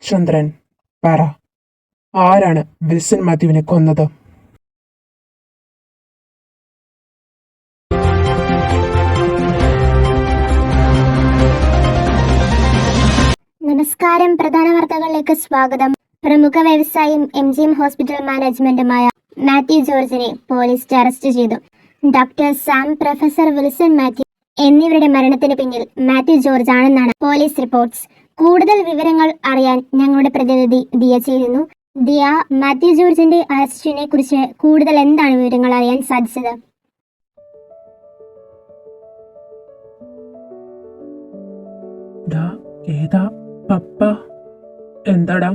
ചന്ദ്രൻ, പറ, ആരാണ് വിൽസൺ മാത്യുവിനെ കൊന്നത്? നമസ്കാരം. പ്രധാന വാർത്തകളിലേക്ക് സ്വാഗതം. പ്രമുഖ വ്യവസായിയും MGM ഹോസ്പിറ്റൽ മാനേജ്മെന്റുമായ മാത്യു ജോർജിനെ പോലീസ് അറസ്റ്റ് ചെയ്തു. Doctor Sam, professor Wilson Mathew എന്നിവരുടെ മരണത്തിന് പിന്നിൽ മാത്യു ജോർജ് ആണെന്നാണ് പോലീസ് റിപ്പോർട്ട്സ്. കൂടുതൽ വിവരങ്ങൾ അറിയാൻ ഞങ്ങളുടെ പ്രതിനിധി ദിയ ചേരുന്നു. ദിയ, മാത്യു ജോർജിന്റെ അറസ്റ്റിനെ കുറിച്ച് കൂടുതൽ എന്താണ് വിവരങ്ങൾ അറിയാൻ സാധിച്ചത്? ഏതാ പപ്പ? എന്താടാ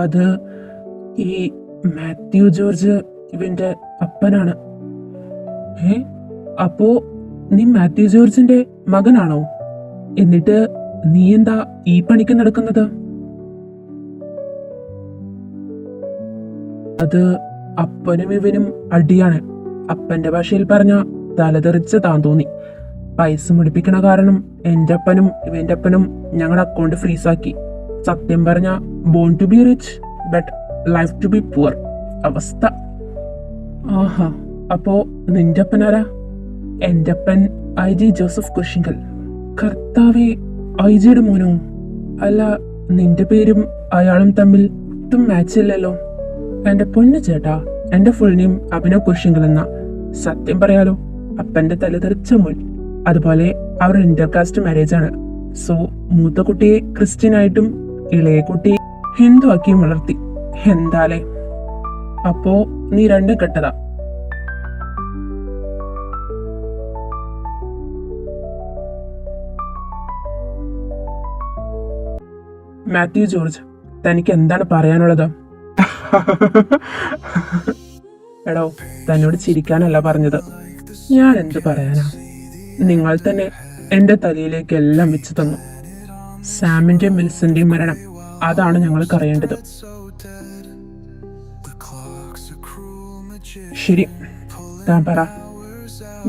അത്? ഈ മാത്യു ജോർജ് ഇവന്റെ അപ്പനാണ്. അപ്പോ നീ മാത്യു ജോർജിന്റെ മകനാണോ? എന്നിട്ട് നീ എന്താ ഈ പണിക്ക് നടക്കുന്നത്? അത് അപ്പനും ഇവനും അടിയാണ്. അപ്പന്റെ ഭാഷയിൽ പറഞ്ഞ തലതെറിച്ച് താൻ തോന്നി. പൈസ മുടിപ്പിക്കണ കാരണം എന്റെ അപ്പനും ഇവന്റെ അപ്പനും ഞങ്ങളുടെ അക്കൗണ്ട് ഫ്രീസാക്കി. സത്യം പറഞ്ഞ born to be rich but life to be poor അവസ്ഥ. ആഹാ, അപ്പോ നിന്റെ അപ്പനാരാ? എന്റെ അപ്പൻ IG ജോസഫ് കുരിശിങ്കൽ. കർത്താവേ, IG മോനോ? അല്ല, നിന്റെ പേരും അയാളും തമ്മിൽ ഒട്ടും മാച്ച് ഇല്ലല്ലോ. എന്റെ പൊന്നു ചേട്ടാ, എന്റെ ഫുൾ നെയിം അഭിനവ് കുരിശിങ്കൽ എന്ന. സത്യം പറയാലോ, അപ്പന്റെ തലതെറിച്ച മോൻ. അതുപോലെ അവർ ഇന്റർകാസ്റ്റ് മാരേജ് ആണ്. സോ മൂത്ത കുട്ടിയെ ക്രിസ്ത്യൻ ആയിട്ടും ഇളയ കുട്ടിയെ ഹിന്ദു ആക്കിയും വളർത്തി. എന്താലേ? അപ്പോ നീ രണ്ടും കെട്ടതാ? മാത്യു ജോർജ്, തനിക്ക് എന്താണ് പറയാനുള്ളത്? എടോ, തന്നോട് ചിരിക്കാനല്ല പറഞ്ഞത്. ഞാൻ എന്ത് പറയാനാ? നിങ്ങൾ തന്നെ എന്റെ തലയിലേക്ക് എല്ലാം വെച്ച് തന്നു. സാമിന്റെയും വിൽസന്റെയും മരണം, അതാണ് ഞങ്ങൾക്ക് അറിയേണ്ടത്. ശരി, താൻ പറ.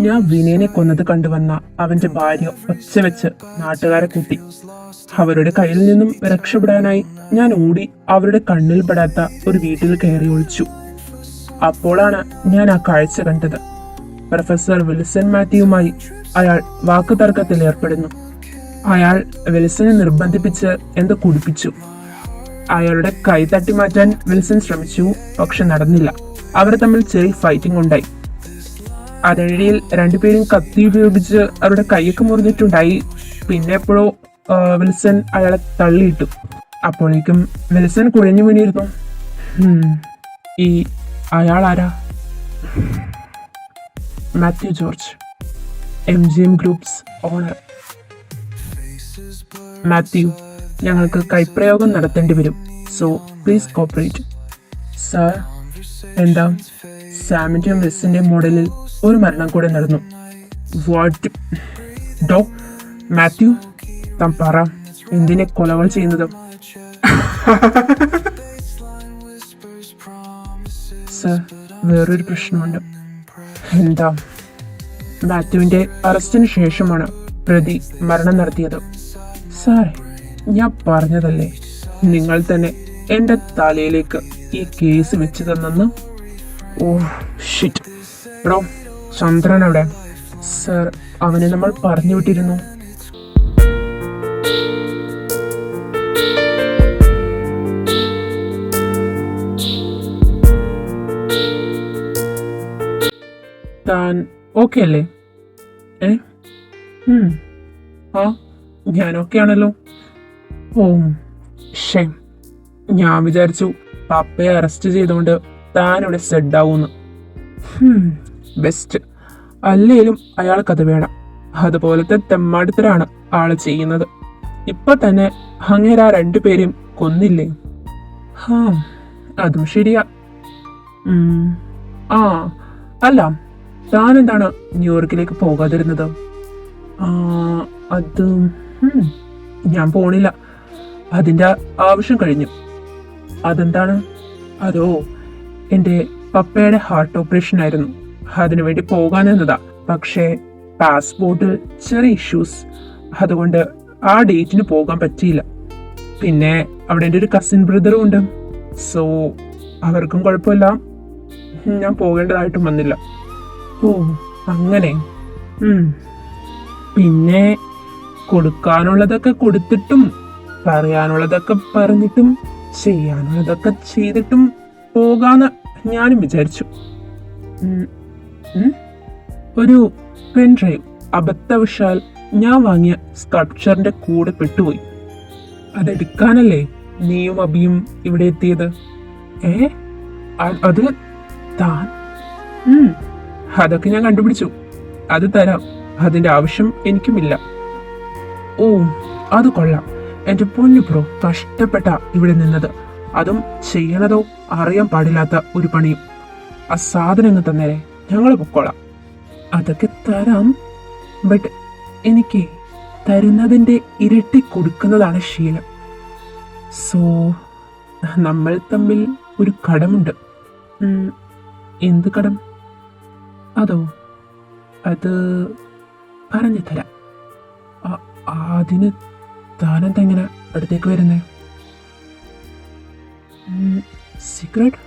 ഞാൻ വിനയനെ കൊന്നത് കണ്ടുവന്ന അവന്റെ ഭാര്യ ഒച്ച വെച്ച് നാട്ടുകാരെ കൂട്ടി. അവരുടെ കയ്യിൽ നിന്നും രക്ഷപ്പെടാനായി ഞാൻ ഓടി അവരുടെ കണ്ണിൽ പെടാത്ത ഒരു വീട്ടിൽ കയറി ഒളിച്ചു. അപ്പോഴാണ് ഞാൻ ആ കാഴ്ച കണ്ടത്. പ്രൊഫസർ വിൽസൺ മാത്യുവുമായി അയാൾ വാക്കുതർക്കത്തിൽ ഏർപ്പെടുന്നു. അയാൾ വിൽസനെ നിർബന്ധിപ്പിച്ച് എന്തോ കുടിപ്പിച്ചു. അയാളുടെ കൈ തട്ടി മാറ്റാൻ വിൽസൺ ശ്രമിച്ചു, പക്ഷെ നടന്നില്ല. അവർ തമ്മിൽ ചെറിയ ഫൈറ്റിംഗ് ഉണ്ടായി. അതിനിടയിൽ രണ്ടുപേരും കത്തി ഉപയോഗിച്ച് അവരുടെ കൈയൊക്കെ മുറിഞ്ഞിട്ടുണ്ടായി. പിന്നെ എപ്പോഴോ വിൽസൺ അയാളെ തള്ളിയിട്ടു. അപ്പോഴേക്കും വിൽസൺ കുഴഞ്ഞു വീണിരുന്നു. ഈ അയാൾ ആരാ? Mathew George, MGM groups owner. Mathew, ഞങ്ങൾക്ക് കൈപ്രയോഗം നടത്തേണ്ടി വരും. So please cooperate. സാർ, എന്താ? സാമിന്റെയും വിൽസന്റെയും മോഡലിൽ ഒരു മരണം കൂടെ നടന്നു. വാട്ട്? ഡോ മാത്യു, താൻ പറ, എന്തിനെ കൊലകൾ ചെയ്യുന്നത്? സർ, വേറൊരു പ്രശ്നമുണ്ട്. എന്താ? മാത്യുവിന്റെ അറസ്റ്റിന് ശേഷമാണ് പ്രതി മരണം നടത്തിയത്. സാർ, ഞാൻ പറഞ്ഞതല്ലേ, നിങ്ങൾ തന്നെ എന്റെ തലയിലേക്ക് ഈ കേസ് വെച്ച് തന്നെന്ന്. Oh shit. ബ്രോ, ചന്ദ്രൻ അവിടെ? സർ, അവനെ നമ്മൾ പറഞ്ഞു വിട്ടിരുന്നു. താൻ ഓക്കെ അല്ലേ? ആ, ഞാൻ ഓക്കെ ആണല്ലോ. ഓ ഷെയിം. ഞാൻ വിചാരിച്ചു പപ്പയെ അറസ്റ്റ് ചെയ്തുകൊണ്ട് താൻ ഇവിടെ സെഡ് ആവൂന്ന്. ബെസ്റ്റ്. അല്ലേലും അയാൾക്കത് വേണം. അതുപോലത്തെ തെമ്മാടിത്തരാണ് ആള് ചെയ്യുന്നത്. ഇപ്പൊ തന്നെ അങ്ങേരാ രണ്ടുപേരും കൊന്നില്ലേ? അതും ശരിയാ. ആ, അല്ല, താൻ എന്താണ് ന്യൂയോർക്കിലേക്ക് പോകാതിരുന്നത്? അത് ഞാൻ പോണില്ല. അതിന്റെ ആവശ്യം കഴിഞ്ഞു. അതെന്താണ്? അതോ, എന്റെ പപ്പയുടെ ഹാർട്ട് ഓപ്പറേഷൻ ആയിരുന്നു. അതിനുവേണ്ടി പോകാനെന്നതാ. പക്ഷേ പാസ്പോർട്ടിൽ ചെറിയ ഇഷ്യൂസ്, അതുകൊണ്ട് ആ ഡേറ്റിന് പോകാൻ പറ്റിയില്ല. പിന്നെ അവിടെ എൻ്റെ ഒരു കസിൻ ബ്രദറും ഉണ്ട്. സോ അവർക്കും കുഴപ്പമില്ല, ഞാൻ പോകേണ്ടതായിട്ടും വന്നില്ല. ഓ അങ്ങനെ. പിന്നെ കൊടുക്കാനുള്ളതൊക്കെ കൊടുത്തിട്ടും പറയാനുള്ളതൊക്കെ പറഞ്ഞിട്ടും ചെയ്യാനുള്ളതൊക്കെ ചെയ്തിട്ടും പോകാന്ന് ഞാനും വിചാരിച്ചു. ഒരു പെൻ ഡ്രൈവ് അബദ്ധവശാൽ ഞാൻ വാങ്ങിയ സ്കൾപ്ചറിന്റെ കൂടെ പെട്ടുപോയി. അതെടുക്കാനല്ലേ നീയും അബിയും ഇവിടെ എത്തിയത്? അത് താൻ? അതൊക്കെ ഞാൻ കണ്ടുപിടിച്ചു. അത് തരാം, അതിന്റെ ആവശ്യം എനിക്കുമില്ല. ഓ അത് കൊള്ളാം. എന്റെ പൊന്നു ബ്രോ, കഷ്ടപ്പെട്ട ഇവിടെ നിന്നത്. അതും ചെയ്യണതോ അറിയാൻ പാടില്ലാത്ത ഒരു പണിയും. ആ സാധനങ്ങൾ തന്നേരെ, ഞങ്ങൾ പൊക്കോളാം. അതൊക്കെ തരാം, ബട്ട് എനിക്ക് തരുന്നതിന്റെ ഇരട്ടി കൊടുക്കുന്നതാണ് ശീലം. സോ നമ്മൾ തമ്മിൽ ഒരു കടമുണ്ട്. എന്ത് കടം? അതോ അത് പറഞ്ഞു തരാം. അതിന് താനെന്തെങ്ങനെ അടുത്തേക്ക് വരുന്നേ? സീക്രട്ട്?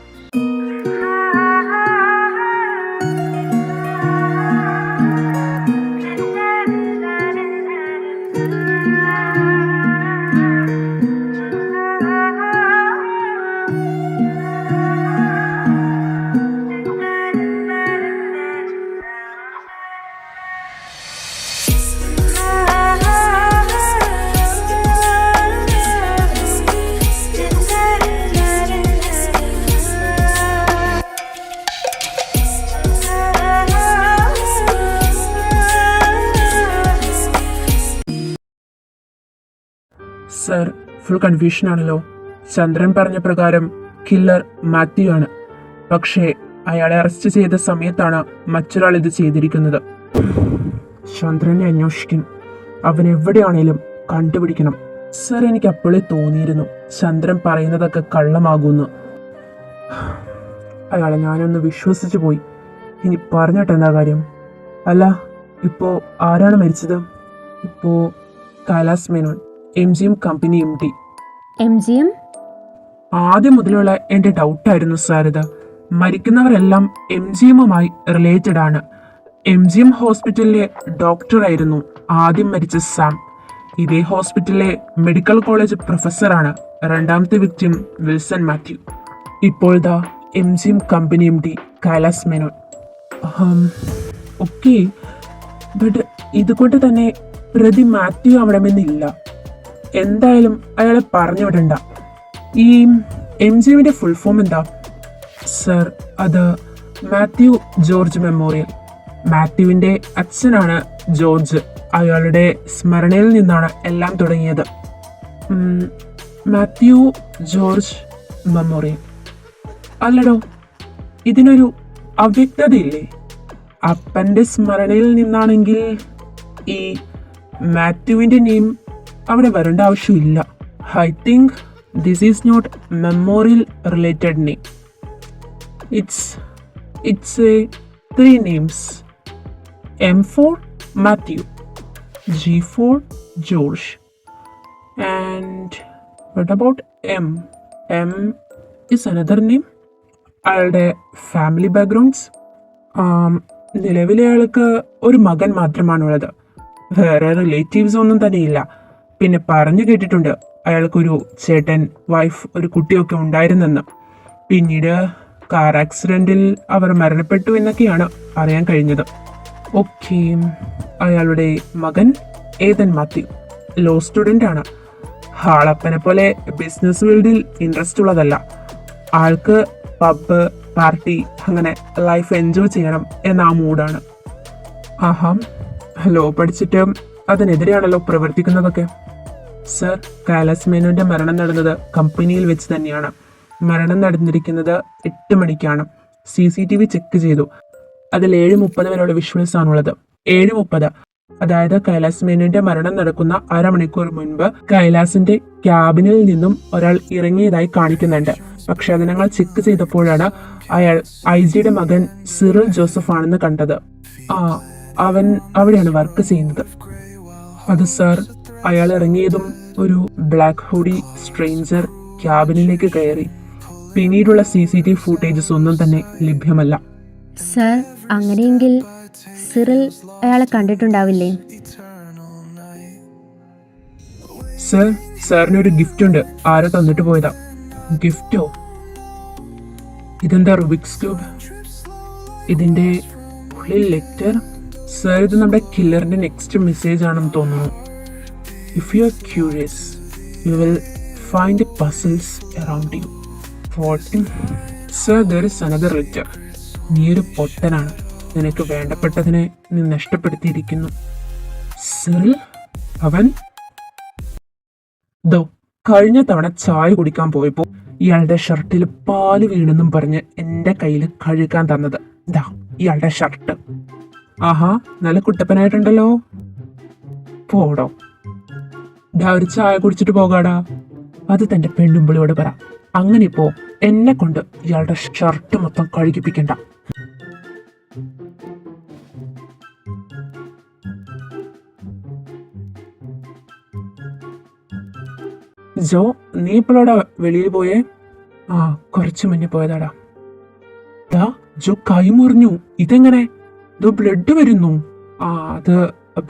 സർ, ഫുൾ കൺഫ്യൂഷൻ ആണല്ലോ. ചന്ദ്രൻ പറഞ്ഞ പ്രകാരം കില്ലർ മാത്യു ആണ്. പക്ഷേ അയാളെ അറസ്റ്റ് ചെയ്ത സമയത്താണ് മറ്റൊരാൾ ഇത് ചെയ്തിരിക്കുന്നത്. ചന്ദ്രനെ അന്വേഷിക്കണം. അവൻ എവിടെയാണേലും കണ്ടുപിടിക്കണം. സർ, എനിക്ക് അപ്പോഴേ തോന്നിയിരുന്നു ചന്ദ്രൻ പറയുന്നതൊക്കെ കള്ളമാകുമെന്ന്. അയാളെ ഞാനൊന്ന് വിശ്വസിച്ചു പോയി. ഇനി പറഞ്ഞിട്ട് എന്താ കാര്യം? അല്ല, ഇപ്പോ ആരാണ് മരിച്ചത്? ഇപ്പോ Kailas Menon, MGM company MD. MGM? ആദ്യം മുതലുള്ള എന്റെ ഡൗട്ടായിരുന്നു സാർ ഇത്. മരിക്കുന്നവരെല്ലാം MGMുമായി റിലേറ്റഡ് ആണ്. MGM ഹോസ്പിറ്റലിലെ ഡോക്ടറായിരുന്നു ആദ്യം മരിച്ച സാം. ഇതേ ഹോസ്പിറ്റലിലെ മെഡിക്കൽ കോളേജ് പ്രൊഫസറാണ് രണ്ടാമത്തെ വിക്ടിം വിൽസൺ മാത്യു. ഇപ്പോഴത്തെ MGM company MD Kailas Menon. Okay, but ഇതുകൊണ്ട് തന്നെ പ്രതി മാത്യു ആവണമെന്നില്ല. എന്തായാലും അയാളെ പറഞ്ഞു വിടണ്ട. ഈ MGMന്റെ ഫുൾ ഫോം എന്താ? സർ, അത് മാത്യു ജോർജ് മെമ്മോറിയൽ. മാത്യുവിന്റെ അച്ഛനാണ് ജോർജ്. അയാളുടെ സ്മരണയിൽ നിന്നാണ് എല്ലാം തുടങ്ങിയത്. മാത്യു ജോർജ് മെമ്മോറിയൽ. അല്ലടോ, ഇതിനൊരു അവ്യക്തതയില്ലേ? അപ്പന്റെ സ്മരണയിൽ നിന്നാണെങ്കിൽ ഈ മാത്യുവിന്റെ നെയിം അവിടെ വരേണ്ട ആവശ്യമില്ല. I think this is not memorial related name. It's a 3 names. M for Matthew, G for George, and what about M? M is another name. അയാളുടെ ഫാമിലി ബാക്ക്ഗ്രൗണ്ട്സ്. നിലവിലെ അയാൾക്ക് ഒരു മകൻ മാത്രമാണുള്ളത്. വേറെ റിലേറ്റീവ്സ് ഒന്നും തന്നെയില്ല. പിന്നെ പറഞ്ഞു കേട്ടിട്ടുണ്ട് അയാൾക്കൊരു ചേട്ടൻ, വൈഫ്, ഒരു കുട്ടിയൊക്കെ ഉണ്ടായിരുന്നെന്ന്. പിന്നീട് കാർ ആക്സിഡന്റിൽ അവർ മരണപ്പെട്ടു എന്നൊക്കെയാണ് അറിയാൻ കഴിഞ്ഞത്. ഓക്കെ, അയാളുടെ മകൻ ഏതൻ മാത്യു ലോ സ്റ്റുഡൻ്റ് ആണ്. ആളപ്പനെ പോലെ ബിസിനസ് ഫീൽഡിൽ ഇൻട്രസ്റ്റ് ഉള്ളതല്ല. ആൾക്ക് പബ്, പാർട്ടി, അങ്ങനെ ലൈഫ് എൻജോയ് ചെയ്യണം എന്ന ആ മൂഡാണ്. ആഹാ, ലോ പഠിച്ചിട്ട് അതിനെതിരെയാണല്ലോ പ്രവർത്തിക്കുന്നതൊക്കെ. സർ, കൈലാസ് മേനോന്റെ മരണം നടന്നത് കമ്പനിയിൽ വെച്ച് തന്നെയാണ്. മരണം നടന്നിരിക്കുന്നത് 8 മണിക്കാണ്. CCTV ചെക്ക് ചെയ്തു. അതിൽ 7:30 വരെയുള്ള വിഷ്വൽസ് ആണുള്ളത്. 7:30, അതായത് കൈലാസ് മേനോന്റെ മരണം നടക്കുന്ന അരമണിക്കൂർ മുൻപ് കൈലാസിന്റെ ക്യാബിനിൽ നിന്നും ഒരാൾ ഇറങ്ങിയതായി കാണിക്കുന്നുണ്ട്. പക്ഷെ അത് ഞങ്ങൾ ചെക്ക് ചെയ്തപ്പോഴാണ് അയാൾ IG-യുടെ മകൻ സിറിൽ ജോസഫ് ആണെന്ന് കണ്ടത്. അവൻ അവിടെയാണ് വർക്ക് ചെയ്യുന്നത്. അത് സാർ, അയാൾ ഇറങ്ങിയതും ഒരു ബ്ലാക്ക് ഹൂഡി സ്ട്രേഞ്ചർ ക്യാബിനിലേക്ക് കയറി. പിന്നീടുള്ള CCTV ഫൂട്ടേജസ് ഒന്നും തന്നെ ലഭ്യമല്ല. സർ, അങ്ങനെയെങ്കിൽ സിറിൽ അയാളെ കണ്ടിട്ടുണ്ടാവില്ലേ? സർ, സാറിനൊരു ഗിഫ്റ്റ് ഉണ്ട്. ആരോ തന്നിട്ട് പോയതാ. ഗിഫ്റ്റോ? ഇതെന്താ റുബിക്സ് ക്യൂബ്? ഇതിന്റെ ഉള്ളിൽ ലെറ്റർ. സർ, ഇത് നമ്മുടെ കില്ലറിന്റെ നെക്സ്റ്റ് മെസ്സേജ് ആണെന്ന് തോന്നുന്നു. If you are curious you will find the puzzles around U. What? Sir, there is another letter. നീ ഒരു പൊട്ടനാണ്. നിനക്ക് വേണ്ടപ്പെട്ടതിനെ നീ നഷ്ടപ്പെടുത്തിയിരിക്കുന്നു. സിറിൽ, അവൻ ദോ കഴിഞ്ഞ തവണ ചായ കുടിക്കാൻ പോയപ്പോ ഇയാളുടെ ഷർട്ടിൽ പാല് വീണെന്നും പറഞ്ഞ് എന്റെ കയ്യിൽ കഴുകാൻ തന്നത് ദാ ഇയാളുടെ ഷർട്ട്. ആഹാ, നല്ല കുട്ടപ്പനായിട്ടുണ്ടല്ലോ. പോടോ. ദാ ഒരു ചായ കുടിച്ചിട്ട് പോകാടാ. അത് തന്റെ പെണ്ണുമ്പിളിയോട് പറ. അങ്ങനെ ഇപ്പോ എന്നെ കൊണ്ട് ഇയാളുടെ ഷർട്ട് മൊത്തം കഴുകിപ്പിക്കണ്ട. ജോ, നീ ഇപ്പോഴാടാ വെളിയിൽ പോയേ? ആ, കുറച്ചു മുന്നേ പോയതാടാ. ദാ ജോ കൈ മുറിഞ്ഞു. ഇതെങ്ങനെ? ഇതോ ബ്ലഡ് വരുന്നു. ആ, അത്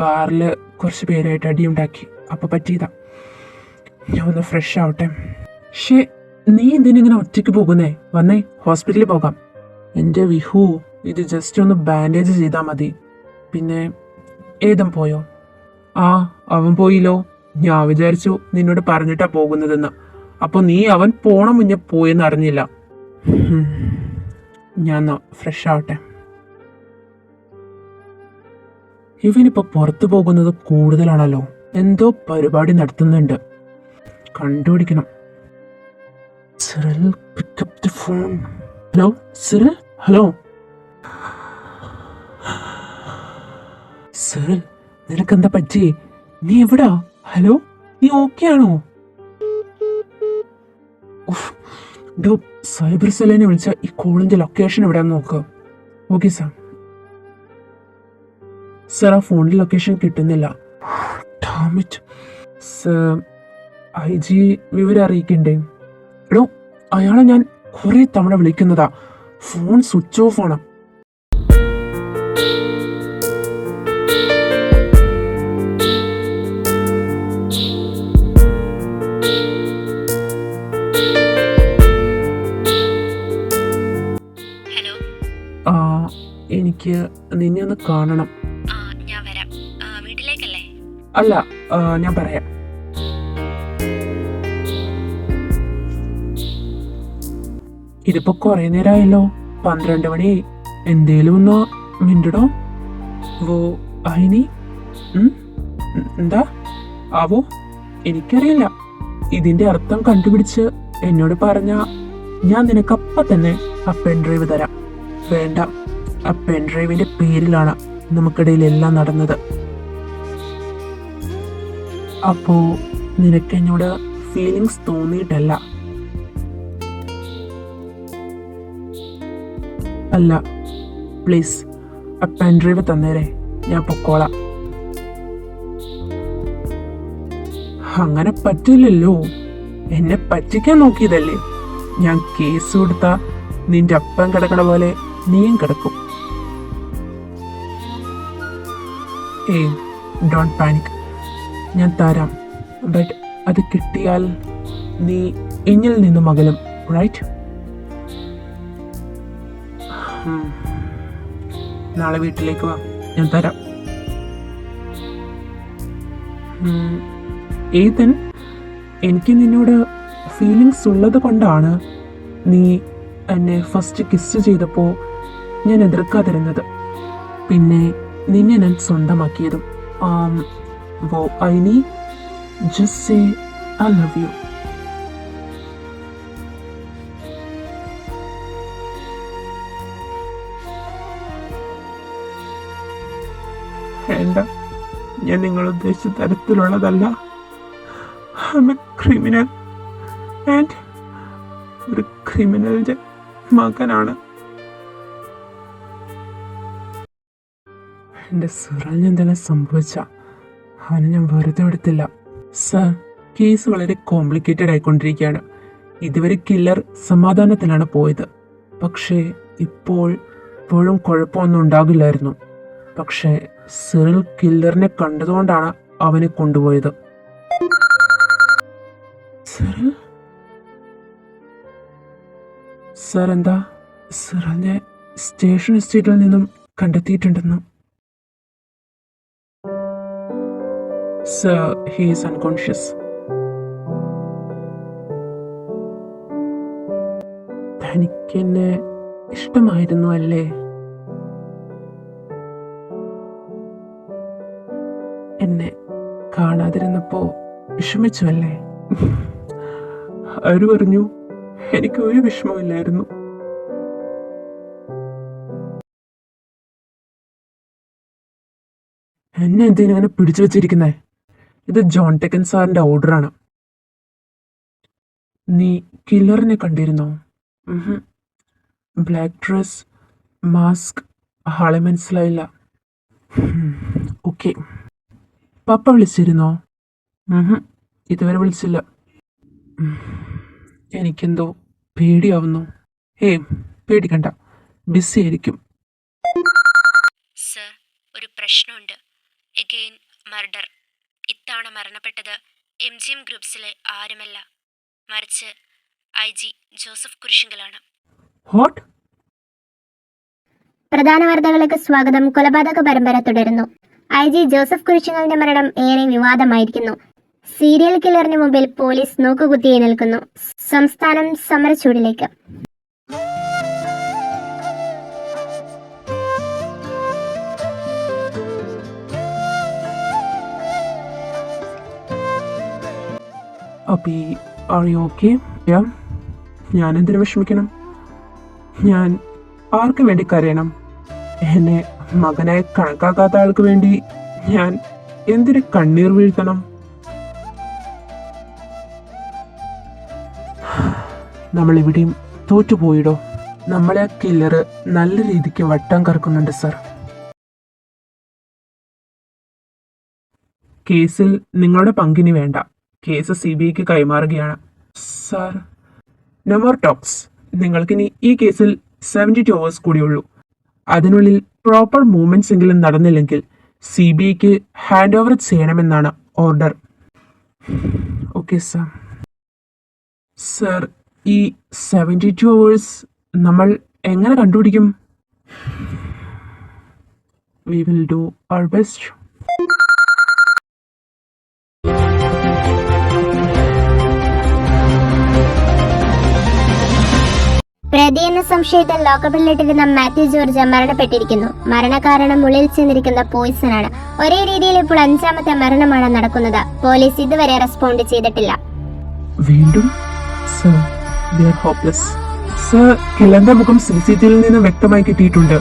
ബാറില് കുറച്ച് പേരായിട്ട് അടിയുണ്ടാക്കി, അപ്പൊ പറ്റിയതാ. ഞാൻ ഒന്ന് ഫ്രഷ് ആവട്ടെ. ഷേ, നീ എന്തിനിങ്ങനെ ഒറ്റയ്ക്ക് പോകുന്നേ? വന്നേ, ഹോസ്പിറ്റലിൽ പോകാം. എന്റെ വിഹു, ഇത് ജസ്റ്റ് ഒന്ന് ബാൻഡേജ് ചെയ്താൽ മതി. പിന്നെ ഏതും പോയോ? ആ, അവൻ പോയില്ലോ. ഞാൻ വിചാരിച്ചു നിന്നോട് പറഞ്ഞിട്ടാ പോകുന്നതെന്ന്. അപ്പൊ നീ അവൻ പോണ മുന്നേ പോയെന്ന് അറിഞ്ഞില്ല. ഞാൻ ഫ്രഷ് ആവട്ടെ. ഇവനിപ്പോ പുറത്തു പോകുന്നത് കൂടുതലാണല്ലോ. എന്തോ പരിപാടി നടത്തുന്നുണ്ട്. കണ്ടുപിടിക്കണം. Cyril, pick up the phone. Hello Cyril, hello. Cyril, നിനക്കെന്താ പറ്റി? നീ എവിടാ? ഹലോ, നീ ഓക്കെ ആണോ? സൈബർ സെല്ലിനെ വിളിച്ച ഈ കോളിന്റെ ലൊക്കേഷൻ എവിടെയാന്ന് നോക്ക്. Okay sir. സാർ, ആ ഫോണിൽ ലൊക്കേഷൻ കിട്ടുന്നില്ല. IG വിവരം അറിയിക്കണ്ടേ? എടോ, അയാളെ ഞാൻ കുറെ തവണ വിളിക്കുന്നതാ. ഫോൺ സ്വിച്ച് ഓഫ് ആണ്. ഹലോ. എനിക്ക് നിന്നെ ഒന്ന് കാണണം. ഞാൻ വരാം. വീട്ടിലേക്കല്ലേ? അല്ല, ഞാൻ പറയാം. ഇതിപ്പോ കൊറേ നേരമായല്ലോ. 12 മണിയായി. എന്തേലും ഒന്ന് മിണ്ടടോ. വോ അയിനി? എന്താ ആവോ? എനിക്കറിയില്ല. ഇതിന്റെ അർത്ഥം കണ്ടുപിടിച്ച് എന്നോട് പറഞ്ഞ ഞാൻ നിനക്കപ്പ തന്നെ ആ പെൻഡ്രൈവ് തരാം. വേണ്ട, ആ പെൻഡ്രൈവിന്റെ പേരിലാണ് നമുക്കിടയിൽ എല്ലാം നടന്നത്. അപ്പോ നിനക്ക് എന്നോട് ഫീലിങ്സ് തോന്നിയിട്ടല്ല? അല്ല, പ്ലീസ് ആ പെൻഡ്രൈവ് തന്നേരെ, ഞാൻ പൊക്കോളാം. അങ്ങനെ പറ്റില്ലല്ലോ. എന്നെ പറ്റിക്കാൻ നോക്കിയതല്ലേ. ഞാൻ കേസ് കൊടുത്താ നിന്റെ അപ്പം കിടക്കണ പോലെ നീയും കിടക്കും. ഏയ്, ഡോണ്ട് പാനിക്. ഞാൻ തരാം. ബട്ട് അത് കിട്ടിയാൽ നീ എന്നിൽ നിന്നും അകലും, റൈറ്റ്? നാളെ വീട്ടിലേക്ക് വാ, ഞാൻ തരാം. ഏതൻ, എനിക്ക് നിന്നോട് ഫീലിങ്സ് ഉള്ളത് കൊണ്ടാണ് നീ എന്നെ ഫസ്റ്റ് കിസ് ചെയ്തപ്പോ ഞാൻ എതിർക്കാതിരുന്നത്. പിന്നെ നിന്നെ ഞാൻ സ്വന്തമാക്കിയതും. Aini, just say I love you. വേണ്ട, ഞാൻ നിങ്ങൾ ഉദ്ദേശിച്ച തരത്തിലുള്ളതല്ല. I am a criminal and ഒരു ക്രിമിനലിന്റെ മകനാണ്. എന്റെ സിറിലിന് എന്തെങ്കിലും സംഭവിച്ച അവനെ ഞാൻ വെറുതെ എടുത്തില്ല. സർ, കേസ് വളരെ കോംപ്ലിക്കേറ്റഡ് ആയിക്കൊണ്ടിരിക്കുകയാണ്. ഇതുവരെ കില്ലർ സമാധാനത്തിലാണ് പോയത്. പക്ഷേ ഇപ്പോഴും കുഴപ്പമൊന്നും ഉണ്ടാകില്ലായിരുന്നു. പക്ഷേ സിറിൽ കില്ലറിനെ കണ്ടതുകൊണ്ടാണ് അവനെ കൊണ്ടുപോയത്. സിറിൽ സർ, എന്താ? സിറിലിനെ സ്റ്റേഷൻ എസ്റ്റേറ്റിൽ നിന്നും കണ്ടെത്തിയിട്ടുണ്ടെന്ന്. Sir, he is unconscious. തനിക്കെന്നെ ഇഷ്ടമായിരുന്നു അല്ലേ? എന്നെ കാണാതിരുന്നപ്പോ വിഷമിച്ചു അല്ലേ? ആര് പറഞ്ഞു? എനിക്ക് ഒരു വിഷമമില്ലായിരുന്നു. എന്നെ എന്തിനാ അങ്ങനെ പിടിച്ചു വെച്ചിരിക്കുന്നേ? ഇത് ജോൺ ടെക്കൻ സാറിന്റെ ഓർഡറാണ്. നീ കില്ലറിനെ കണ്ടിരുന്നോ? ബ്ലാക്ക് ഡ്രസ്, മാസ്ക്, ആളെ മനസ്സിലായില്ല. ഓക്കെ. പപ്പ വിളിച്ചിരുന്നോ? ഇതുവരെ വിളിച്ചില്ല. എനിക്കെന്തോ പേടിയാവുന്നു. പേടിക്കണ്ട, ബിസി ആയിരിക്കും. സർ, ഒരു പ്രശ്നമുണ്ട്. Again murder. ഇത്തവണ മരണപ്പെട്ടത് MGM ഗ്രൂപ്പ്സിലെ ആരുമല്ല, മറിച്ച് IG ജോസഫ് കുരിശിങ്കലാണ്. വാട്ട്? പ്രധാന വാർത്തകളിലേക്ക് സ്വാഗതം. കൊലപാതക പരമ്പര തുടരുന്നു. IG ജോസഫ് കുരിശിങ്കലിന്റെ മരണം ഏറെ വിവാദമായിരിക്കുന്നു. സീരിയൽ കില്ലറിന് മുമ്പിൽ പോലീസ് നോക്കുകുത്തിയായി നിൽക്കുന്നു. സംസ്ഥാനം സമരച്ചൂടിലേക്ക്. അപ്പി, ആർ യു ഓക്കെ? ഞാൻ എന്തിനു വിഷമിക്കണം? ഞാൻ ആർക്ക് വേണ്ടി കരയണം? എന്നെ മകനായി കണക്കാക്കാത്ത ആൾക്ക് വേണ്ടി ഞാൻ എന്തിന് കണ്ണീർ വീഴ്ത്തണം? നമ്മൾ എവിടെയും തോറ്റുപോയിടോ. നമ്മളെ ആ കില്ലറ് നല്ല രീതിക്ക് വട്ടം കറക്കുന്നുണ്ട് സർ. കേസിൽ നിങ്ങളുടെ പങ്കിന് വേണ്ട. കേസ് CBIക്ക് കൈമാറുകയാണ്. Sir, no more talks. നിങ്ങൾക്കിനി ഈ കേസിൽ 72 hours കൂടിയുള്ളൂ. അതിനുള്ളിൽ പ്രോപ്പർ മൂവ്മെന്റ്സ് എങ്കിലും നടന്നില്ലെങ്കിൽ CBIക്ക് ഹാൻഡ് ഓവർ ചെയ്യണമെന്നാണ് ഓർഡർ. Okay sir. സർ, ഈ 72 hours നമ്മൾ എങ്ങനെ കണ്ടുപിടിക്കും? We will do our best. പ്രതി എന്ന സംശയത്തിൽ ലോക്കപ്പിലിട്ടിരുന്ന മാത്യു ജോർജ് മരണപ്പെട്ടിരിക്കുന്നു. മരണകാരണം ഉള്ളിൽ ചെന്നിരിക്കുന്ന പോയിസൺ ആണ്. ഒരേ രീതിയിൽ ഇപ്പോൾ 5ാമത്തെ മരണമാണ് നടക്കുന്നത്. പോലീസ് ഇതുവരെ റെസ്പോണ്ട് ചെയ്തിട്ടില്ല. വീണ്ടും sir, we are hopeless. Sir, കില്ലറിന്റെ മുഖം CCTVയിൽ നിന്ന് വ്യക്തമായി കിട്ടിയിട്ടുണ്ട്.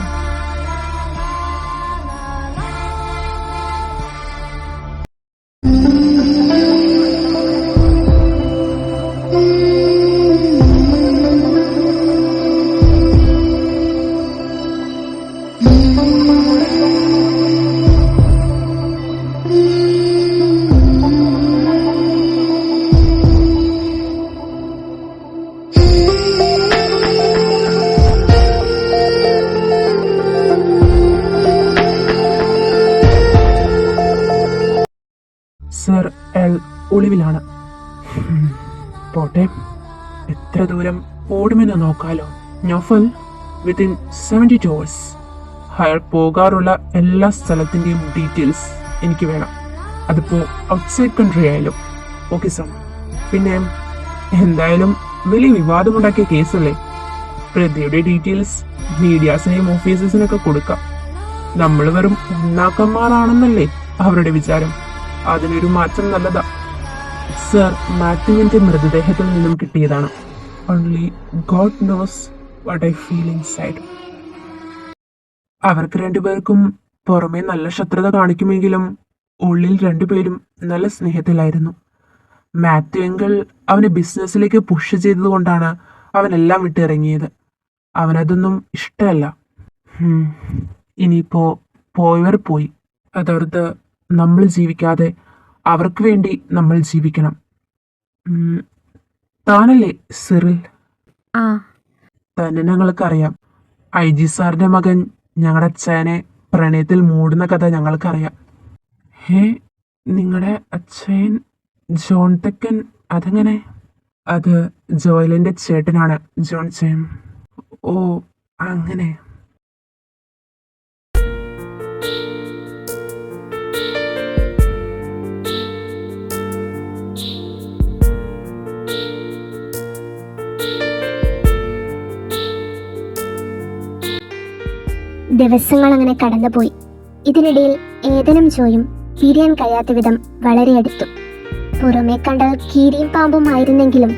സർ, അയാൾ ഒളിവിലാണ്. പോട്ടെ, എത്ര ദൂരം ഓടുമെന്ന് നോക്കാലോ. നോഫൽ, വിത്തിൻ 72 hours അയാൾ പോകാറുള്ള എല്ലാ സ്ഥലത്തിൻ്റെയും ഡീറ്റെയിൽസ് എനിക്ക് വേണം. അതിപ്പോൾ ഔട്ട്സൈഡ് കൺട്രി ആയാലും. Okay sir. പിന്നെ എന്തായാലും വലിയ വിവാദമുണ്ടാക്കിയ കേസല്ലേ. പ്രതിയുടെ ഡീറ്റെയിൽസ് മീഡിയാസിനെയും ഓഫീസേഴ്സിനൊക്കെ കൊടുക്കാം. നമ്മൾ വെറും ഉണ്ടാക്കന്മാരാണെന്നല്ലേ അവരുടെ വിചാരം. അതിനൊരു മാറ്റം നല്ലതാ. സർ, മാത്യുവിന്റെ മൃതദേഹത്തിൽ നിന്നും കിട്ടിയതാണ്. Only God knows what I feel inside. അവർക്ക് രണ്ടുപേർക്കും പുറമെ നല്ല ശത്രുത കാണിക്കുമെങ്കിലും ഉള്ളിൽ രണ്ടുപേരും നല്ല സ്നേഹത്തിലായിരുന്നു. മാത്യു എങ്കിൽ അവനെ ബിസിനസ്സിലേക്ക് പുഷ് ചെയ്തതുകൊണ്ടാണ് അവനെല്ലാം വിട്ടിറങ്ങിയത്. അവനതൊന്നും ഇഷ്ടമല്ല. ഇനിയിപ്പോ പോയവർ പോയി. അതോർത്ത് നമ്മൾ ജീവിക്കാതെ അവർക്ക് വേണ്ടി നമ്മൾ ജീവിക്കണം. ഉം, താനല്ലേ സിറിൽ? ആ തന്നെ ഞങ്ങൾക്കറിയാം. IG സാറിന്റെ മകൻ ഞങ്ങളുടെ അച്ഛനെ പ്രണയത്തിൽ മൂടുന്ന കഥ ഞങ്ങൾക്കറിയാം. ഹേ, നിങ്ങളുടെ അച്ഛൻ ജോൺ തെക്കൻ അതെങ്ങനെ? അത് ജോയലിന്റെ ചേട്ടനാണ്, ജോൺ ചേം. ഓ, അങ്ങനെ. ദിവസങ്ങൾ അങ്ങനെ കടന്നുപോയി. ഇതിനിടയിൽ ഏതനും ജോയും പിരിയാൻ കഴിയാത്ത വിധം വളരെ അടുത്തു. പുറമേ കണ്ടാൽ കീരിയും പാമ്പുമായിരുന്നെങ്കിലും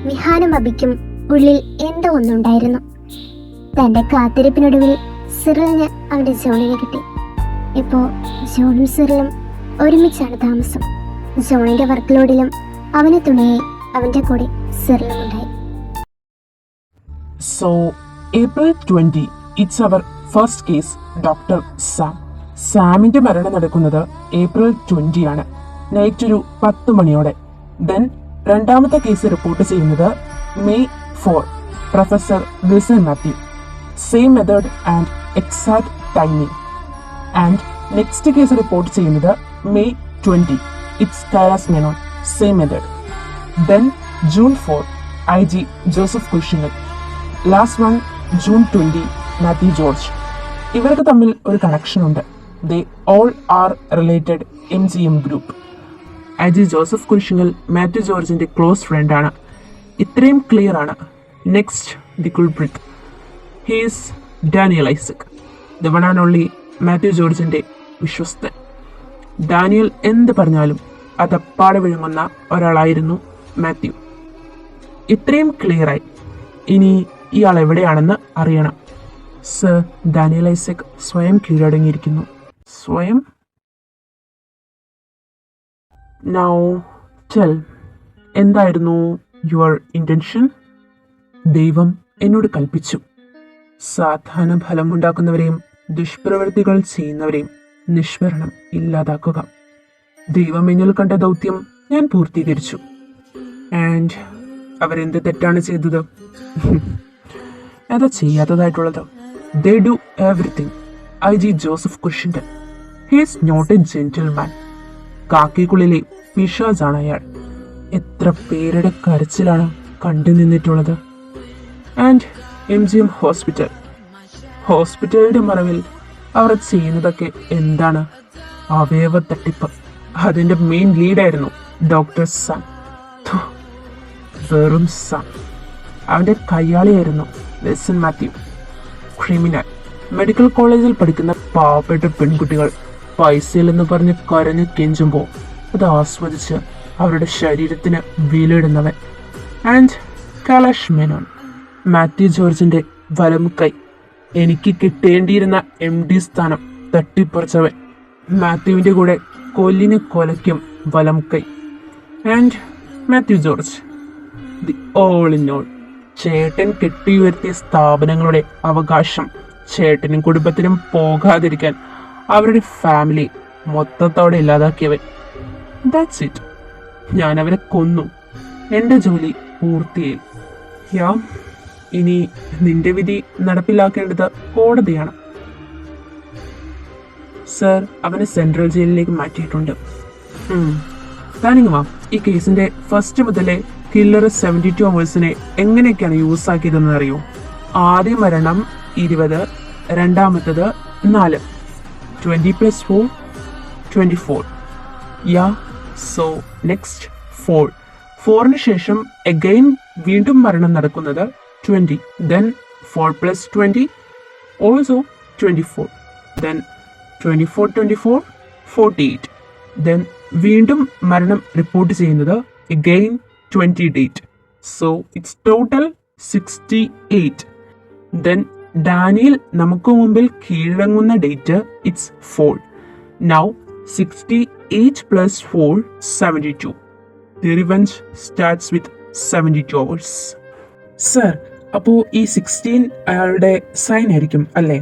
മിഹാനും അബിക്കും ഉള്ളിൽ എന്തോ ഒന്നുണ്ടായിരുന്നു. തന്റെ കാത്തിരിപ്പിനൊടുവിൽ സിറിലിന് അവന്റെ ജോണിനെ കിട്ടി. ഇപ്പോ ജോണും സിറിലും ഒരുമിച്ചാണ് താമസം. ജോണിന്റെ വർക്ക് ലോഡിലും അവന് തുണയായി അവന്റെ കൂടെ സിറിലും ഉണ്ടായി. So, April 20, it's our first case, doctor Sam. സാമിന്റെ മരണം നടക്കുന്നത് ഏപ്രിൽ 20 ആണ്, നൈറ്റ് ഒരു 10 മണിയോടെ. ദെൻ രണ്ടാമത്തെ കേസ് റിപ്പോർട്ട് ചെയ്യുന്നത് May 4, professor Wilson Mathew. Same method and exact timing. And next case report ചെയ്യുന്നത് May 20, it's Kailas Menon. Same method. Then June 4, IG Joseph Kurisingal. Last one June 20, Mathew George. ഇവർക്ക് തമ്മിൽ ഒരു കണക്ഷൻ ഉണ്ട്. They all are related MGM group. IG Joseph Kurisingal Mathew ജോർജിന്റെ close ഫ്രണ്ടാണ്. ഇത്രയും clear ആണ്. Next the culprit. He's Daniel Isaac, the one and only Mathew ജോർജിന്റെ വിശ്വസ്തൻ. ഡാനിയൽ എന്ത് പറഞ്ഞാലും അതപ്പാടെ വിഴുങ്ങുന്ന ഒരാളായിരുന്നു മാത്യു. ഇത്രയും ക്ലിയറായി. ഇനി ഇയാൾ എവിടെയാണെന്ന് അറിയണം. സർ, ഡാനിയൽ ഐസക് സ്വയം കീഴടങ്ങിയിരിക്കുന്നു. സ്വയം? നൗ ടെൽ, എന്തായിരുന്നു യുവർ ഇന്റൻഷൻ? ദൈവം എന്നോട് കൽപ്പിച്ചു, സാധാരണ ഫലമുണ്ടാക്കുന്നവരെയും ദുഷ്പ്രവൃത്തികൾ ചെയ്യുന്നവരെയും നിഷ്കരണം ഇല്ലാതാക്കുക. ദൈവം എന്നിൽ കണ്ട ദൗത്യം ഞാൻ പൂർത്തീകരിച്ചു. ആൻഡ് അവരെന്ത് തെറ്റാണ് ചെയ്തത്? എന്താ ചെയ്യാത്തതായിട്ടുള്ളത്? They do everything. IG Joseph Kurisingal, he is not a gentleman. കാക്കിക്കുള്ളിലെ പിശാചാണ് അയാൾ. എത്ര പേരുടെ കരച്ചിലാണ് കണ്ടു നിന്നിട്ടുള്ളത്. ആൻഡ് MGM ഹോസ്പിറ്റലിന്റെ മറവിൽ അവർ ചെയ്യുന്നതൊക്കെ എന്താണ്? അവയവ തട്ടിപ്പ്. അതിന്റെ മെയിൻ ലീഡായിരുന്നു ഡോക്ടർ സാം. വെറും സാം. അവന്റെ കയ്യാളിയായിരുന്നു വിൽസൺ മാത്യു. ക്രിമിനൽ. മെഡിക്കൽ കോളേജിൽ പഠിക്കുന്ന പാവപ്പെട്ട പെൺകുട്ടികൾ പൈസയിലെന്ന് പറഞ്ഞ് കരഞ്ഞ് കെഞ്ചുമ്പോൾ അത് ആസ്വദിച്ച് അവരുടെ ശരീരത്തിന് വിലയിടുന്നവൻ. ആൻഡ് കൈലാഷ് മേനോൻ, മാത്യു ജോർജിന്റെ വലം കൈ. എനിക്ക് കിട്ടേണ്ടിയിരുന്ന MD സ്ഥാനം തട്ടിപ്പറിച്ചവൻ. മാത്യുവിന്റെ കൂടെ കൊല്ലിന് കൊലയ്ക്കും വലം കൈ. And Mathew George, the all in all. ചേട്ടൻ കെട്ടിയുയർത്തിയ സ്ഥാപനങ്ങളുടെ അവകാശം ചേട്ടനും കുടുംബത്തിനും പോകാതിരിക്കാൻ അവരുടെ ഫാമിലി മൊത്തത്തോടെ ഇല്ലാതാക്കിയവൻ. That's it. ഞാൻ അവരെ കൊന്നു. എൻ്റെ ജോലി പൂർത്തിയായി. യാ, ഇനി നിന്റെ വിധി നടപ്പിലാക്കേണ്ടത് കോടതിയാണ്. സർ, അവനെ സെൻട്രൽ ജയിലിലേക്ക് മാറ്റിയിട്ടുണ്ട്. താനിങ് വാ. ഈ കേസിന്റെ ഫസ്റ്റ് മുതലേ കില്ലർ 72 അവേഴ്സിനെ എങ്ങനെയൊക്കെയാണ് യൂസ് ആക്കിയതെന്ന് അറിയോ? ആദ്യ മരണം 20, രണ്ടാമത്തത് 4. 20 + 4 24. യാ, സോ നെക്സ്റ്റ് 4. 4ന് ശേഷം അഗൈൻ വീണ്ടും മരണം നടക്കുന്നത് 20. Then 4 + 20 also 24. Then 24 24 48. Then വീണ്ടും മരണം റിപ്പോർട്ട് ചെയ്യുന്നത് again 20 date. So it's total 68. Then Daniel നമുക്ക് മുമ്പിൽ കീഴടങ്ങുന്ന date it's 4. Now 68 + 4 72. The revenge starts with 72 hours. Sir, അപ്പോൾ ഈ 16 അയാളുടെ സൈൻ ആയിരിക്കും അല്ലേ?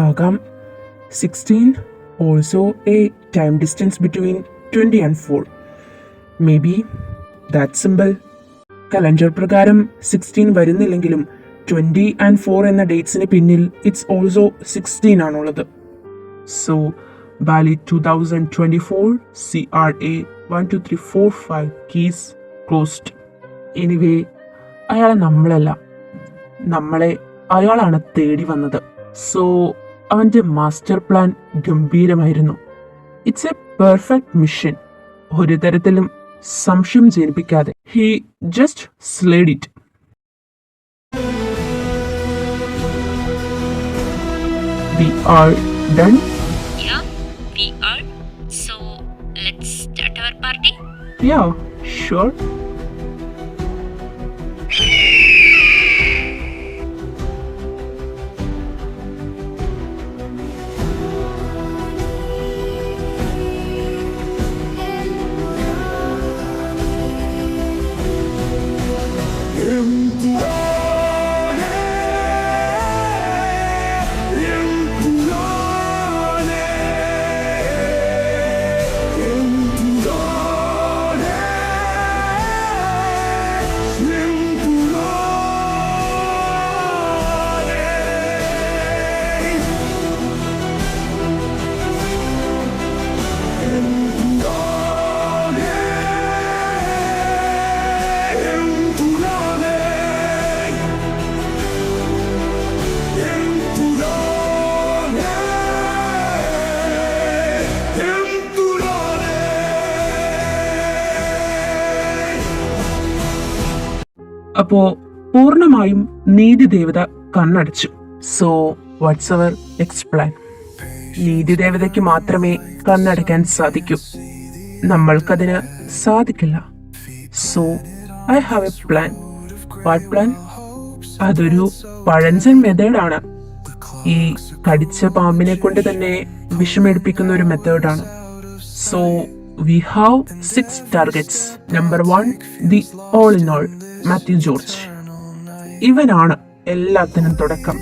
ആകാം. 16 also A time distance between 20 and 4. May be that simple. Calendar പ്രകാരം 16 വരുന്നില്ലെങ്കിലും 20 and 4 എന്ന ഡേറ്റ്സിന് പിന്നിൽ ഇറ്റ്സ് ഓൾസോ 16 ആണുള്ളത്. സോ ബാലി 2024 CRA 12345 keys closed. എനിവേ, അയാളെ നമ്മളല്ല, നമ്മളെ അയാളാണ് തേടി വന്നത്. സോ അവൻ്റെ മാസ്റ്റർ പ്ലാൻ ഗംഭീരമായിരുന്നു. It's a perfect mission. ഒരു തരത്തിലും സംശയം ജനിപ്പിക്കാതെ he just slayed it. We are done. Yeah, we are. So let's start our party. Yeah, sure. അപ്പോ പൂർണ്ണമായും നീതിദേവത കണ്ണടച്ചു. So what's our next plan? നീതിദേവതയ്ക്ക് മാത്രമേ കണ്ണടയ്ക്കാൻ സാധിക്കൂ, നമ്മൾക്കതിന് സാധിക്കില്ല. So I have a plan. What plan? അതൊരു പഴഞ്ചൻ മെത്തേഡാണ്. ഈ കടിച്ച പാമ്പിനെ കൊണ്ട് തന്നെ വിഷമെടുപ്പിക്കുന്ന ഒരു മെത്തേഡാണ്. So we have 6 targets. Number 1, the all in all, Mathew George. ഇവനാണ് എല്ലാത്തിനും തുടക്കം.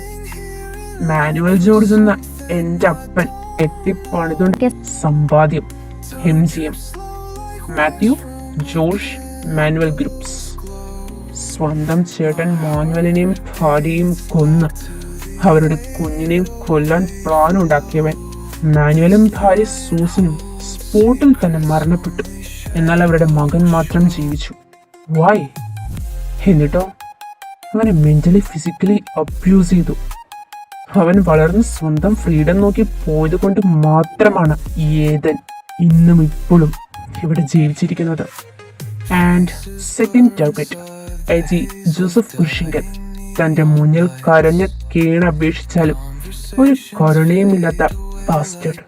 മാനുവൽ ജോർജ് എന്ന എൻ്റെ അപ്പൻ എത്തിപ്പണിതുണ്ടാക്കിയ സമ്പാദ്യം MGM. മാത്യു ജോർജ് മാനുവൽ ഗ്രൂപ്പ്സ്. സ്വന്തം ചേട്ടൻ മാനുവലിനെയും ഭാര്യയും കൊന്ന് അവരുടെ കുഞ്ഞിനെയും കൊല്ലാൻ പ്ലാൻ ഉണ്ടാക്കിയവൻ. മാനുവലും ഭാര്യ സൂസനും സ്പോട്ടിൽ തന്നെ മരണപ്പെട്ടു. എന്നാൽ അവരുടെ മകൻ മാത്രം ജീവിച്ചു. വൈ? എന്നിട്ടോ അവനെ മെന്റലി ഫിസിക്കലി അബ്യൂസ് ചെയ്തു. അവൻ വളർന്ന് സ്വന്തം ഫ്രീഡം നോക്കി പോയത് കൊണ്ട് മാത്രമാണ് ഏതൻ ഇന്നും ഇപ്പോഴും ഇവിടെ ജീവിച്ചിരിക്കുന്നത്. And second target IG Joseph Kurisingal. തന്റെ മുന്നിൽ കരഞ്ഞ് കീണപേക്ഷിച്ചാലും ഒരു കരുണയുമില്ലാത്ത ബാസ്റ്റർഡ്.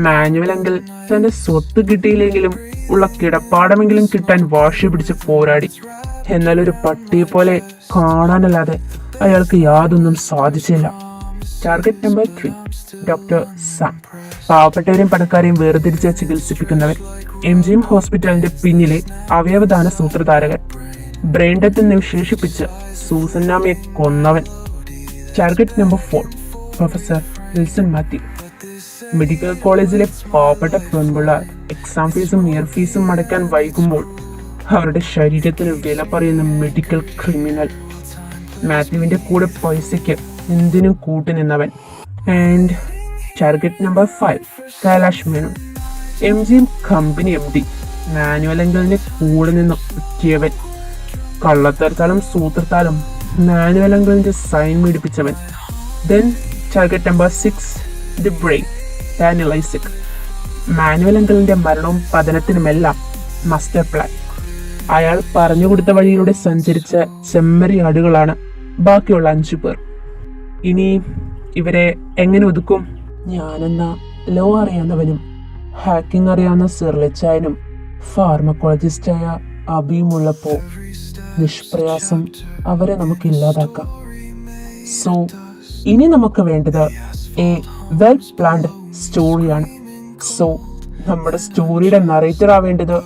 മാനുവലെങ്കിൽ തന്റെ സ്വത്ത് കിട്ടിയില്ലെങ്കിലും ഉള്ള കിടപ്പാടമെങ്കിലും കിട്ടാൻ വാശി പിടിച്ച് പോരാടി. എന്നാൽ ഒരു പട്ടിയെ പോലെ കാണാനല്ലാതെ അയാൾക്ക് യാതൊന്നും സാധിച്ചില്ല. Target number 3, doctor Sam. പാവപ്പെട്ടവരെയും പണക്കാരെയും വേർതിരിച്ച് ചികിത്സിപ്പിക്കുന്നവൻ. MGM ഹോസ്പിറ്റലിന്റെ പിന്നിലെ അവയവദാന സൂത്രധാരകൻ. ബ്രെയിൻ ഡെത്ത് എന്ന് വിശേഷിപ്പിച്ച് സൂസന്നാമയെ കൊന്നവൻ. Target number 4, professor Wilson Mathew. Medical കോളേജിലെ പാവപ്പെട്ട പെൺപിള്ളേർ എക്സാം ഫീസും ഇയർ ഫീസും അടയ്ക്കാൻ വൈകുമ്പോൾ അവരുടെ ശരീരത്തിന് വില പറയുന്ന മെഡിക്കൽ ക്രിമിനൽ. മാത്യുവിന്റെ കൂടെ പൈസയ്ക്ക് എന്തിനും കൂട്ടുനിന്നവൻ. And target number 5, Kailash Menon. MGM company MD. Manuel എങ്കിലിന്റെ കൂടെ നിന്ന് ഒറ്റിയവൻ. കള്ളത്തരത്താലും സൂത്രത്താലും മാനുവൽ എങ്കിലിന്റെ സൈൻ മേടിപ്പിച്ചവൻ. Then target number 6, the brain, Daniel Isaac. Manuel അങ്കിളിന്റെ മരണവും പതനത്തിനുമെല്ലാം മാസ്റ്റർ പ്ലാൻ. അയാൾ പറഞ്ഞു കൊടുത്ത വഴിയിലൂടെ സഞ്ചരിച്ച ചെമ്മരിയാടുകളാണ് ബാക്കിയുള്ള 5 പേർ. ഇനി ഇവരെ എങ്ങനെ ഒതുക്കും? ഞാനെന്ന ലോ അറിയാവുന്നവനും ഹാക്കിംഗ് അറിയാവുന്ന സിർലച്ചായനും ഫാർമക്കോളജിസ്റ്റായ അബിയുമുള്ളപ്പോൾ നിഷ്പ്രയാസം അവരെ നമുക്ക് ഇല്ലാതാക്കാം. സോ ഇനി നമുക്ക് വേണ്ടത് എ വെൽ പ്ലാൻഡ് സ്റ്റോറിയാണ്. സോ നമ്മുടെ സ്റ്റോറിയുടെ നറേറ്റർ ആവേണ്ടത്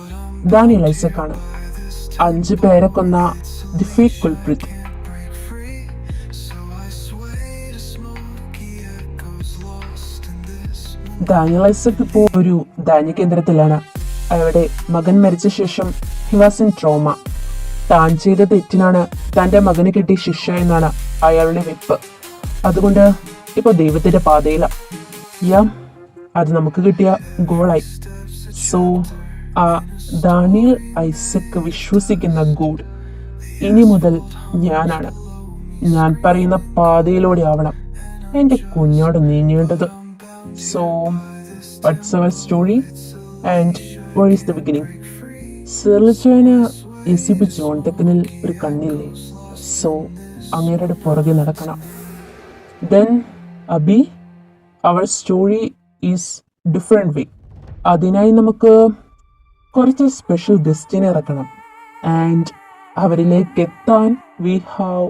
ഡാനിയൽ ഐസക് ആണ്. 5 പേരെ കൊന്ന ദി ഫേക്ക് കുൾപ്രിറ്റ്. ഡാനിയൽ ഐസക് ഇപ്പോൾ ഒരു ധാന്യ കേന്ദ്രത്തിലാണ്. അയാളുടെ മകൻ മരിച്ച ശേഷം ഹി വാസ് ഇൻ ട്രോമ. താൻ ചെയ്ത തെറ്റിനാണ് തന്റെ മകന് കിട്ടിയ ശിക്ഷ എന്നാണ് അയാളുടെ വെപ്പ്. അതുകൊണ്ട് ഇപ്പൊ ദൈവത്തിന്റെ പാതയില. അത് നമുക്ക് കിട്ടിയ ഗോളായി. സോ ആ ദാനിയൽ ഐസക് വിശ്വസിക്കുന്ന ഗോഡ് ഇനി മുതൽ ഞാനാണ്. ഞാൻ പറയുന്ന പാതയിലൂടെ ആവണം എന്റെ കുഞ്ഞോട് നീങ്ങേണ്ടത്. So what's our story and where is the beginning? സെർലിച്ചോന് എസിബ് ജോൺ തെക്കനിൽ ഒരു കണ്ണില്ലേ? സോ അങ്ങേരുടെ പുറകെ നടക്കണം. Then Abi, our story is different way. അതിനായി നമുക്ക് കുറച്ച് സ്പെഷ്യൽ ഗസ്റ്റിനെ ഇറക്കണം. ആൻഡ് അവരിലേക്ക് എത്താൻ വി ഹാവ്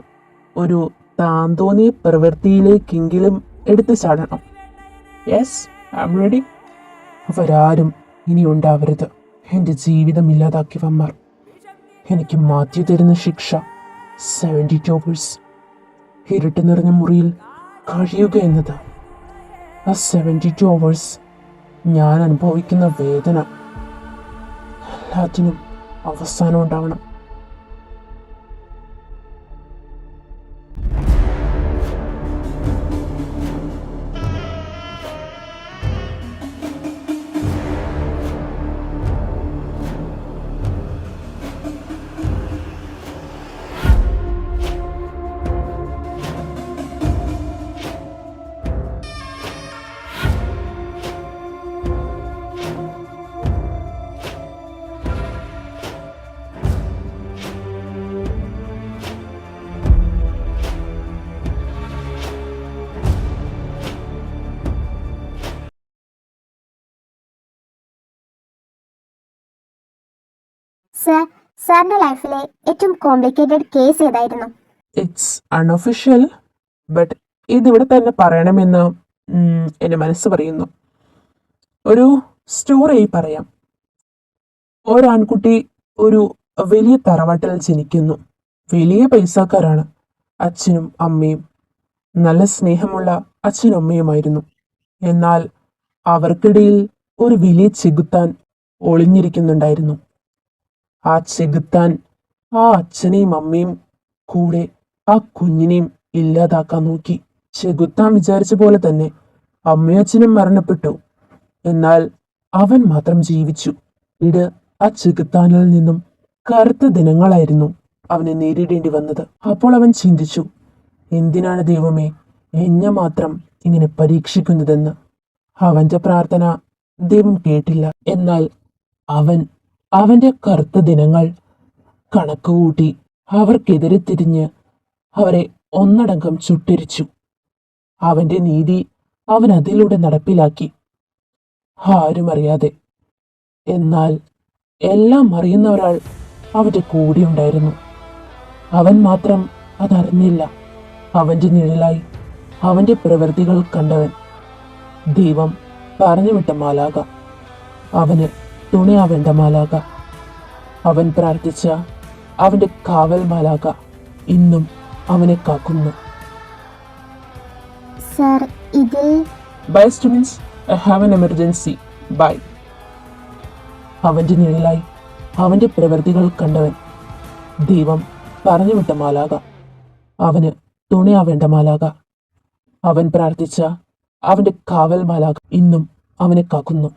ഒരു താന്തോന്നിയ പ്രവൃത്തിയിലേക്കെങ്കിലും എടുത്തു ചാടണം. Yes, I am ready. അവരാരും ഇനി ഉണ്ടാവരുത്. എൻ്റെ ജീവിതം ഇല്ലാതാക്കിയവന്മാർ എനിക്ക് മാറ്റി തരുന്ന ശിക്ഷ 72 hours ഇരുട്ട് നിറഞ്ഞ മുറിയിൽ കഴിയുക എന്നത്. ആ 72 hours ഞാൻ അനുഭവിക്കുന്ന വേദന എല്ലാത്തിനും അവസാനം ഉണ്ടാവണം. സർ, സാറിന്റെ ലൈഫിലെ ഏറ്റവും കോംപ്ലിക്കേറ്റഡ് കേസ് ഏതായിരുന്നു? ഇറ്റ്സ് അൺഒഫീഷ്യൽ, ബട്ട് ഇതിവിടെ തന്നെ പറയണമെന്ന് എൻ്റെ മനസ്സ് പറയുന്നു. ഒരു സ്റ്റോറി പറയാം. ഒരാൺകുട്ടി ഒരു വലിയ തറവാട്ടിൽ ജനിക്കുന്നു. വലിയ പൈസക്കാരാണ്. അച്ഛനും അമ്മയും നല്ല സ്നേഹമുള്ള അച്ഛനും അമ്മയുമായിരുന്നു. എന്നാൽ അവർക്കിടയിൽ ഒരു വലിയ ചെകുത്താൻ ഒളിഞ്ഞിരിക്കുന്നുണ്ടായിരുന്നു. ആ ചെകുത്താൻ ആ അച്ഛനെയും അമ്മയും കൂടെ ആ കുഞ്ഞിനെയും ഇല്ലാതാക്കാൻ നോക്കി. ചെകുത്താൻ വിചാരിച്ച പോലെ തന്നെ അമ്മയും അച്ഛനും മരണപ്പെട്ടു. എന്നാൽ അവൻ മാത്രം ജീവിച്ചു. ഇത് ആ ചെകുത്താനിൽ നിന്നും കറുത്ത ദിനങ്ങളായിരുന്നു അവനെ നേരിടേണ്ടി വന്നത്. അപ്പോൾ അവൻ ചിന്തിച്ചു, എന്തിനാണ് ദൈവമേ എന്നെ മാത്രം ഇങ്ങനെ പരീക്ഷിക്കുന്നതെന്ന്. അവന്റെ പ്രാർത്ഥന ദൈവം കേട്ടില്ല. എന്നാൽ അവന്റെ കറുത്ത ദിനങ്ങൾ കണക്കുകൂട്ടി അവർക്കെതിരെ തിരിഞ്ഞ് അവരെ ഒന്നടങ്കം ചുട്ടരിച്ചു. അവന്റെ നീതി അവൻ അതിലൂടെ നടപ്പിലാക്കി, ആരും അറിയാതെ. എന്നാൽ എല്ലാം അറിയുന്ന ഒരാൾ അവന്റെ കൂടെ ഉണ്ടായിരുന്നു. അവൻ മാത്രം അതറിഞ്ഞില്ല. അവന്റെ നിഴലായി അവന്റെ പ്രവൃത്തികൾ കണ്ടവൻ ദൈവം പറഞ്ഞുവിട്ട മാലാക, അവന് തുണയാവേണ്ട മാലാക, അവൻ പ്രാർത്ഥിച്ച അവന്റെ കാവൽ മാലാക ഇന്നും അവനെ കാക്കുന്നു. സർ, ഇതിൽ by students, I have an emergency. Bye. അവന്റെ നിഴലായി അവന്റെ പ്രവൃത്തികൾ കണ്ടവൻ ദൈവം പറഞ്ഞുവിട്ട മാലാക, അവന് തുണയാവേണ്ട മാലാക, അവൻ പ്രാർത്ഥിച്ച അവന്റെ കാവൽ മാലാക ഇന്നും അവനെ കാക്കുന്നു.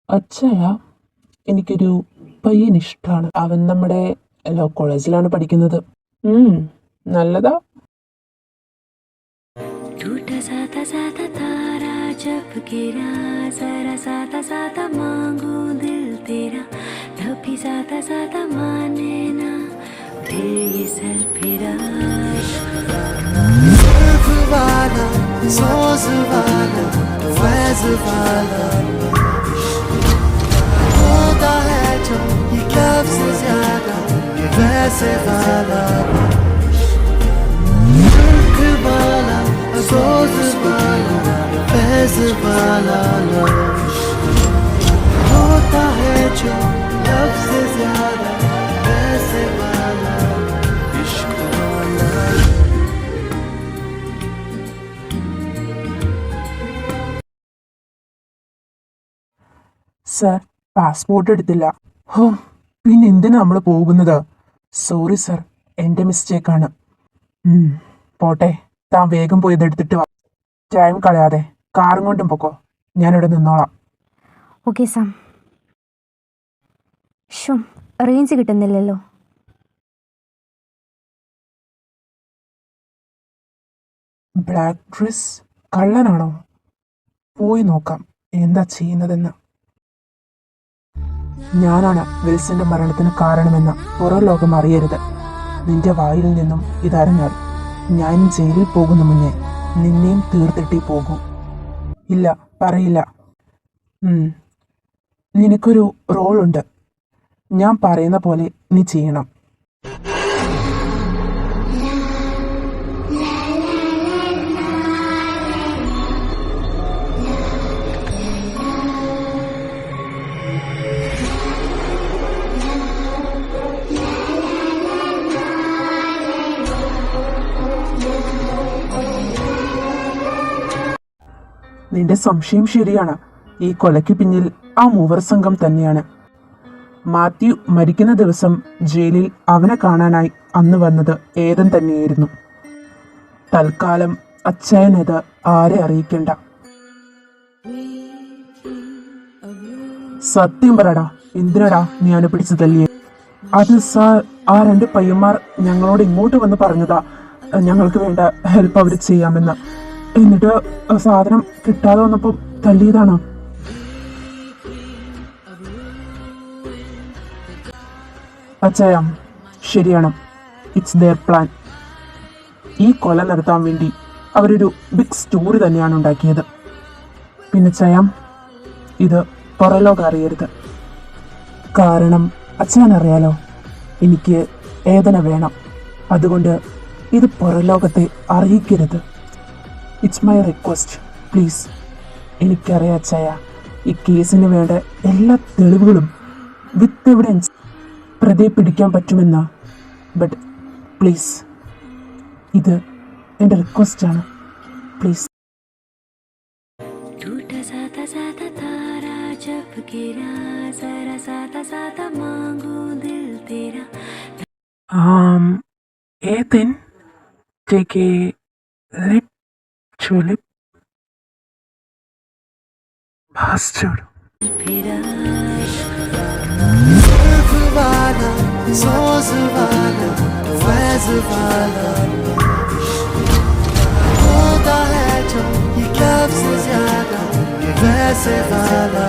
അച്ഛയാ, എനിക്കൊരു പയ്യൻ ഇഷ്ടമാണ്. അവൻ നമ്മുടെ ലോ കോളേജിലാണ് പഠിക്കുന്നത്. നല്ലതാ. टूटा साता साता तारा जब गिरा, जरा साता साता मांगू दिल तेरा, तभी साता साता माने ना, फिर ये सर फिरा जुल्फ वाला, सोज वाला, फैज वाला होता है जो ये कब से ज्यादा ये वैसे वाला जुल्फ वाला, सोज वाला, फैज वाला होता है जो कब से ज्यादा वैसे वाला इश्क वाला. സർ പാസ്പോർട്ട് എടുത്തില്ല. ഹോ, പിന്നെ എന്തിനാ നമ്മൾ പോകുന്നത്? സോറി സർ, എൻ്റെ മിസ്റ്റേക്കാണ്. പോട്ടെ, താൻ വേഗം പോയി ഇതെടുത്തിട്ട് വാ. ടൈം കളയാതെ കാറും കൊണ്ടും പൊക്കോ, ഞാനിവിടെ നിന്നോളാം. ഓക്കെ സാം. ഷോ, റേഞ്ച് കിട്ടുന്നില്ലല്ലോ. ബ്ലാക്ക് ഡ്രസ് കള്ളനാണോ? പോയി നോക്കാം എന്താ ചെയ്യുന്നതെന്ന്. ഞാനാണ് വിൽസന്റെ മരണത്തിന് കാരണമെന്ന് പുറം ലോകം അറിയരുത്. നിന്റെ വായിൽ നിന്നും ഇതറിഞ്ഞാൽ ഞാൻ ജയിലിൽ പോകുന്ന മുന്നേ നിന്നെയും തീർത്തിട്ടേ പോകൂ. ഇല്ല, പറയില്ല. നിനക്കൊരു റോളുണ്ട്. ഞാൻ പറയുന്ന പോലെ നീ ചെയ്യണം. നിന്റെ സംശയം ശരിയാണ്. ഈ കൊലയ്ക്ക് പിന്നിൽ ആ മൂവർ സംഘം തന്നെയാണ്. മാത്യു മരിക്കുന്ന ദിവസം ജയിലിൽ അവനെ കാണാനായി അന്ന് വന്നത് ഏതൻ തന്നെയായിരുന്നു. തൽക്കാലം അച്ചായനത് ആരെ അറിയിക്കണ്ട. സത്യം പറടാ, എന്തിനടാ നീ അവനെ പിടിച്ചു തല്ലിയേ? അത് സാർ, ആ 2 പയ്യന്മാർ ഞങ്ങളോട് ഇങ്ങോട്ട് വന്ന് പറഞ്ഞതാ ഞങ്ങൾക്ക് വേണ്ട ഹെൽപ്പ് അവർ ചെയ്യാമെന്ന്. എന്നിട്ട് സാധനം കിട്ടാതെ വന്നപ്പോ തല്ലിയതാണ്. അച്ചായ, ശരിയാണ്. It's their plan. ഈ കൊല നടത്താൻ വേണ്ടി അവരൊരു ബിഗ് സ്റ്റോറി തന്നെയാണ് ഉണ്ടാക്കിയത്. പിന്നെ ചയം, ഇത് പുറലോകം അറിയരുത്. കാരണം അച്ഛൻ അറിയാലോ, എനിക്ക് ഏതന വേണം. അതുകൊണ്ട് ഇത് പുറലോകത്തെ അറിയിക്കരുത്. It's my request, please. എനിക്കറിയാം അച്ചായ, ഈ കേസിന് വേണ്ട എല്ലാ തെളിവുകളും വിത്ത് എവിഡൻസ് പ്രതിയെ പിടിക്കാൻ പറ്റുമെന്ന്. ബട്ട് പ്ലീസ്, ഇത് എൻ്റെ റിക്വസ്റ്റാണ്. പ്ലീസ്. टूटा साता साता तारा जब गिरा जरा साता साता मांगू दिल तेरा. Ethan, take a red tulip. Bastard. फिरा जुल्फ वाला, सोज वाला, फैज वाला होता है जो ये कब से ज्यादा ये वैसे वाला